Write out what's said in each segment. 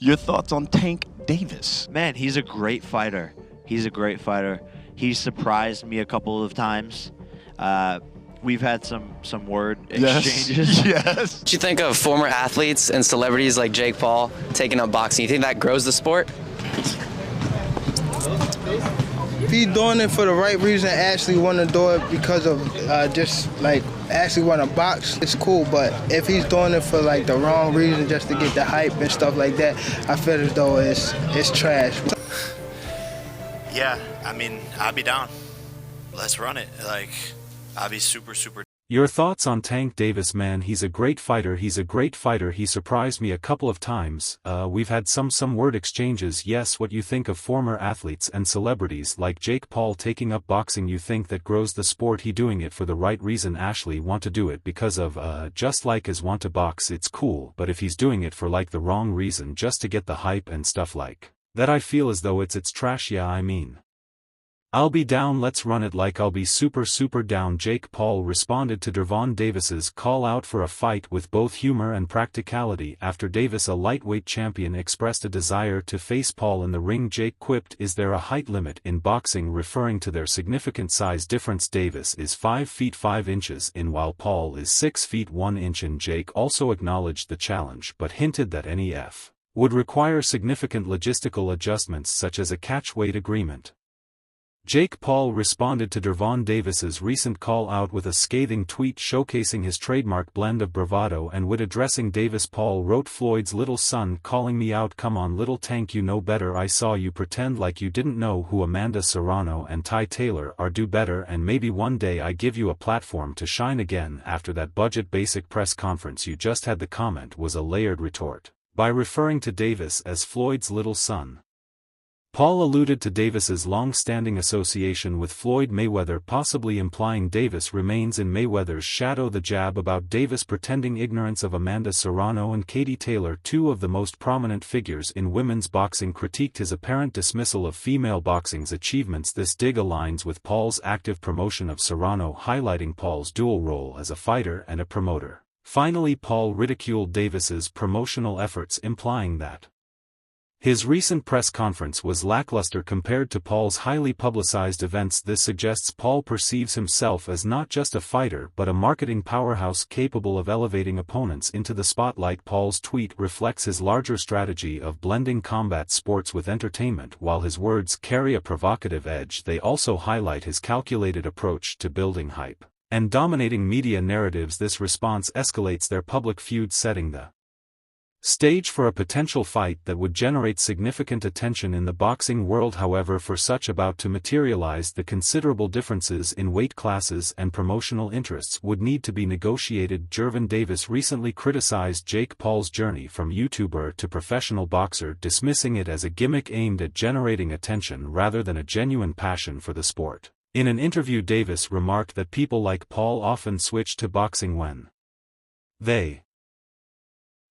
Your thoughts on Tank Davis? Man, he's a great fighter. He's a great fighter. He surprised me a couple of times. We've had some word exchanges. Yes. What you think of former athletes and celebrities like Jake Paul taking up boxing? You think that grows the sport? If he's doing it for the right reason, actually want to do it because of just like actually want to box, it's cool. But if he's doing it for like the wrong reason, just to get the hype and stuff like that, I feel as though it's trash. Yeah, I mean, I'll be down. Let's run it. Like, I'll be super. Your thoughts on Tank Davis? Man, he's a great fighter. He surprised me a couple of times. We've had some word exchanges. Yes, what you think of former athletes and celebrities like Jake Paul taking up boxing? You think that grows the sport? He doing it for the right reason. Ashley want to do it because of just like as want to box, it's cool. But if he's doing it for like the wrong reason, just to get the hype and stuff like that, I feel as though it's trash. Yeah, I mean, I'll be down, let's run it. Like, I'll be super down. Jake Paul responded to Gervonta Davis's call out for a fight with both humor and practicality after Davis, a lightweight champion, expressed a desire to face Paul in the ring. Jake quipped, "Is there a height limit in boxing?" referring to their significant size difference. Davis is 5 feet 5 inches in while Paul is 6 feet 1 inch in. Jake also acknowledged the challenge but hinted that NEF would require significant logistical adjustments such as a catchweight agreement. Jake Paul responded to Gervonta Davis's recent call-out with a scathing tweet showcasing his trademark blend of bravado and wit. Addressing Davis, Paul wrote, "Floyd's little son calling me out. Come on, little Tank, you know better. I saw you pretend like you didn't know who Amanda Serrano and Ty Taylor are. Do better, and maybe one day I give you a platform to shine again." After that budget basic press conference you just had, the comment was a layered retort. By referring to Davis as Floyd's little son, Paul alluded to Davis's long-standing association with Floyd Mayweather, possibly implying Davis remains in Mayweather's shadow. The jab about Davis pretending ignorance of Amanda Serrano and Katie Taylor, two of the most prominent figures in women's boxing, critiqued his apparent dismissal of female boxing's achievements. This dig aligns with Paul's active promotion of Serrano, highlighting Paul's dual role as a fighter and a promoter. Finally, Paul ridiculed Davis's promotional efforts, implying that his recent press conference was lackluster compared to Paul's highly publicized events. This suggests Paul perceives himself as not just a fighter but a marketing powerhouse capable of elevating opponents into the spotlight. Paul's tweet reflects his larger strategy of blending combat sports with entertainment. While his words carry a provocative edge, they also highlight his calculated approach to building hype and dominating media narratives. This response escalates their public feud, setting the stage for a potential fight that would generate significant attention in the boxing world. However, for such about to materialize, the considerable differences in weight classes and promotional interests would need to be negotiated. Gervonta Davis recently criticized Jake Paul's journey from YouTuber to professional boxer, dismissing it as a gimmick aimed at generating attention rather than a genuine passion for the sport. In an interview, Davis remarked that people like Paul often switch to boxing when they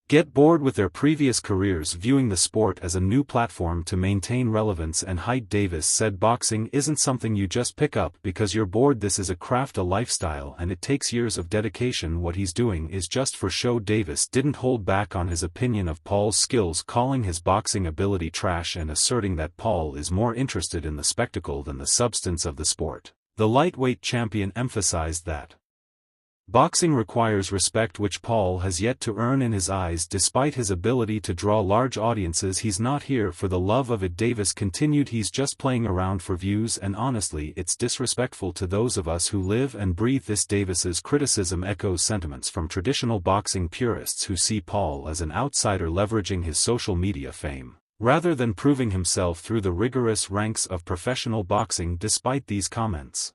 get bored with their previous careers, viewing the sport as a new platform to maintain relevance and height. Davis said boxing isn't something you just pick up because you're bored. This is a craft, a lifestyle, and it takes years of dedication. What he's doing is just for show. Davis didn't hold back on his opinion of Paul's skills, calling his boxing ability trash and asserting that Paul is more interested in the spectacle than the substance of the sport. The lightweight champion emphasized that boxing requires respect, which Paul has yet to earn in his eyes. Despite his ability to draw large audiences, he's not here for the love of it. Davis continued, "He's just playing around for views, and honestly, it's disrespectful to those of us who live and breathe this." Davis's criticism echoes sentiments from traditional boxing purists who see Paul as an outsider leveraging his social media fame, rather than proving himself through the rigorous ranks of professional boxing. Despite these comments,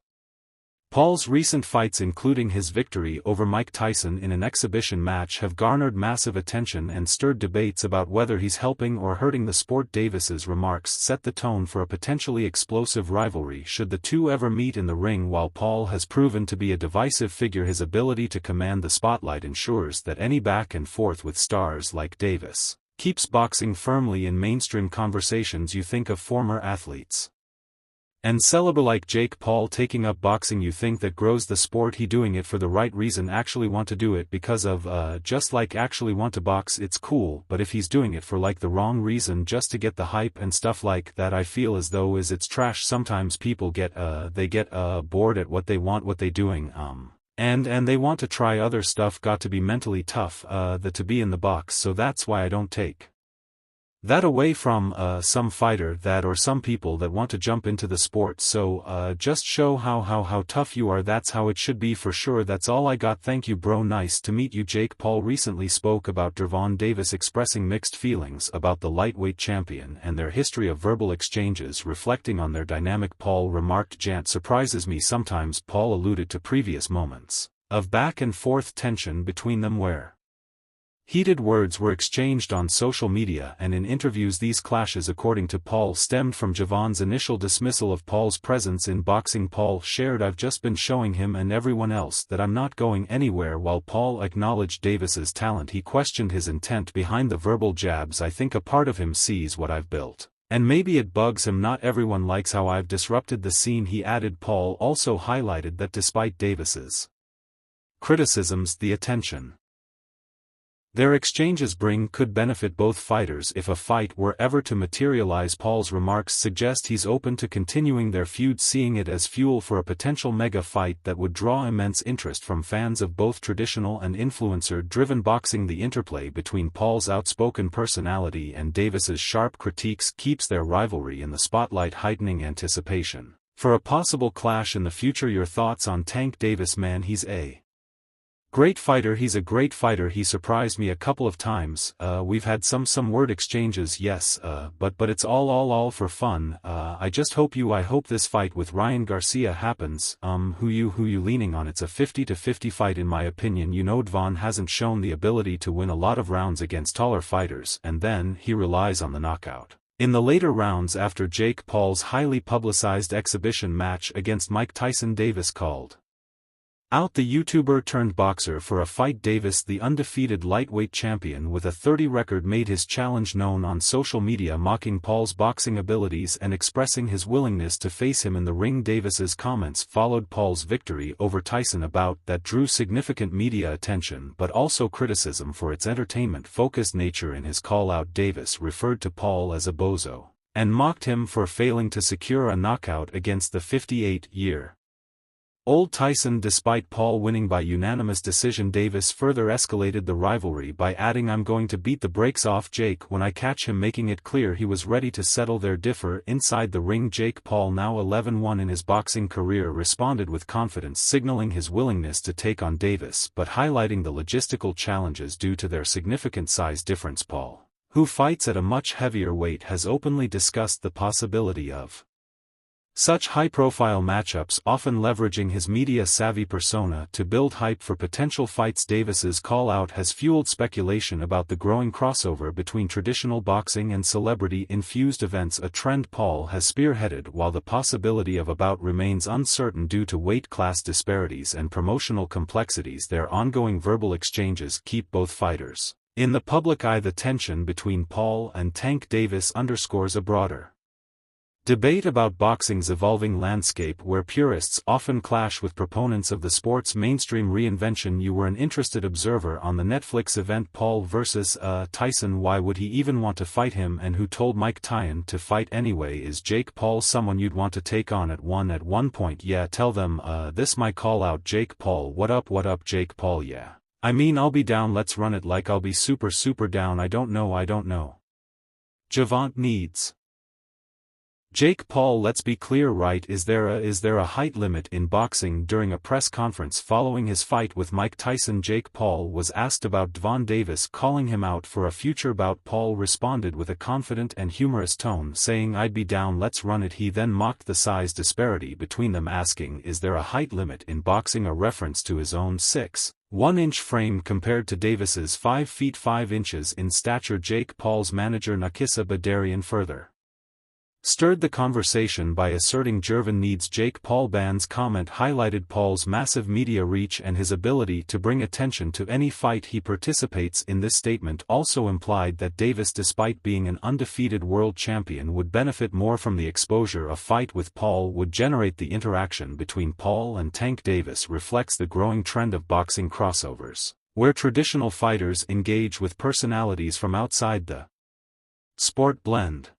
Paul's recent fights, including his victory over Mike Tyson in an exhibition match, have garnered massive attention and stirred debates about whether he's helping or hurting the sport. Davis's remarks set the tone for a potentially explosive rivalry should the two ever meet in the ring. While Paul has proven to be a divisive figure, his ability to command the spotlight ensures that any back and forth with stars like Davis keeps boxing firmly in mainstream conversations. You think of former athletes And celebrate like Jake Paul taking up boxing, you think that grows the sport, he doing it for the right reason, actually want to do it because of just like actually want to box, it's cool, but if he's doing it for like the wrong reason just to get the hype and stuff like that, I feel as though it's trash. Sometimes people get bored at what they want, what they doing, and they want to try other stuff, got to be mentally tough to be in the box, so that's why I don't take that away from some fighter that or some people that want to jump into the sport. So just show how tough you are, that's how it should be for sure. That's all I got. Thank you bro, nice to meet you. Jake Paul recently spoke about Gervonta Davis expressing mixed feelings about the lightweight champion and their history of verbal exchanges reflecting on their dynamic. Paul remarked, "Jant surprises me sometimes." Paul alluded to previous moments of back and forth tension between them where heated words were exchanged on social media and in interviews. These clashes, according to Paul, stemmed from Gervonta's initial dismissal of Paul's presence in boxing. Paul shared, "I've just been showing him and everyone else that I'm not going anywhere." While Paul acknowledged Davis's talent, he questioned his intent behind the verbal jabs. "I think a part of him sees what I've built, and maybe it bugs him. Not everyone likes how I've disrupted the scene," he added. Paul also highlighted that despite Davis's criticisms, the attention their exchanges bring could benefit both fighters if a fight were ever to materialize. Paul's remarks suggest he's open to continuing their feud, seeing it as fuel for a potential mega fight that would draw immense interest from fans of both traditional and influencer-driven boxing. The interplay between Paul's outspoken personality and Davis's sharp critiques keeps their rivalry in the spotlight, heightening anticipation for a possible clash in the future. Your thoughts on Tank Davis? Man, he's a great fighter, he's a great fighter, he surprised me a couple of times. We've had some word exchanges, yes, but it's all for fun. I just hope I hope this fight with Ryan Garcia happens. Who you leaning on? It's a 50-50 fight in my opinion. You know, Devon hasn't shown the ability to win a lot of rounds against taller fighters, and then he relies on the knockout in the later rounds after Jake Paul's highly publicized exhibition match against Mike Tyson. Davis called out the YouTuber turned boxer for a fight. Davis, the undefeated lightweight champion with a 30 record, made his challenge known on social media, mocking Paul's boxing abilities and expressing his willingness to face him in the ring. Davis's comments followed Paul's victory over Tyson, a bout that drew significant media attention but also criticism for its entertainment-focused nature. In his call-out, Davis referred to Paul as a bozo and mocked him for failing to secure a knockout against the 58-year old Tyson. Despite Paul winning by unanimous decision, Davis further escalated the rivalry by adding, "I'm going to beat the brakes off Jake when I catch him," making it clear he was ready to settle their differ inside the ring. Jake Paul, now 11-1 in his boxing career, responded with confidence, signaling his willingness to take on Davis but highlighting the logistical challenges due to their significant size difference. Paul, who fights at a much heavier weight, has openly discussed the possibility of such high-profile matchups, often leveraging his media-savvy persona to build hype for potential fights. Davis's call-out has fueled speculation about the growing crossover between traditional boxing and celebrity-infused events, a trend Paul has spearheaded. While the possibility of a bout remains uncertain due to weight class disparities and promotional complexities, their ongoing verbal exchanges keep both fighters in the public eye. The tension between Paul and Tank Davis underscores a broader debate about boxing's evolving landscape, where purists often clash with proponents of the sport's mainstream reinvention. You were an interested observer on the Netflix event Paul vs. Tyson. Why would he even want to fight him, and who told Mike Tyson to fight anyway? Is Jake Paul someone you'd want to take on at one point? Yeah, tell them this my call out. Jake Paul, what up Jake Paul? Yeah, I mean, I'll be down, let's run it, like I'll be super down. I don't know. Gervonta needs Jake Paul. Let's be clear, right? Is there a height limit in boxing? During a press conference following his fight with Mike Tyson, Jake Paul was asked about Gervonta Davis calling him out for a future bout. Paul responded with a confident and humorous tone, saying, "I'd be down, let's run it." He then mocked the size disparity between them, asking, "Is there a height limit in boxing?" a reference to his own 6'1" frame compared to Davis's 5 feet 5 inches in stature. Jake Paul's manager Nakisa Badarian further stirred the conversation by asserting Gervonta needs Jake Paul. Band's comment highlighted Paul's massive media reach and his ability to bring attention to any fight he participates in. This statement also implied that Davis, despite being an undefeated world champion, would benefit more from the exposure. A fight with Paul would generate the interaction between Paul and Tank Davis reflects the growing trend of boxing crossovers, where traditional fighters engage with personalities from outside the sport. Blend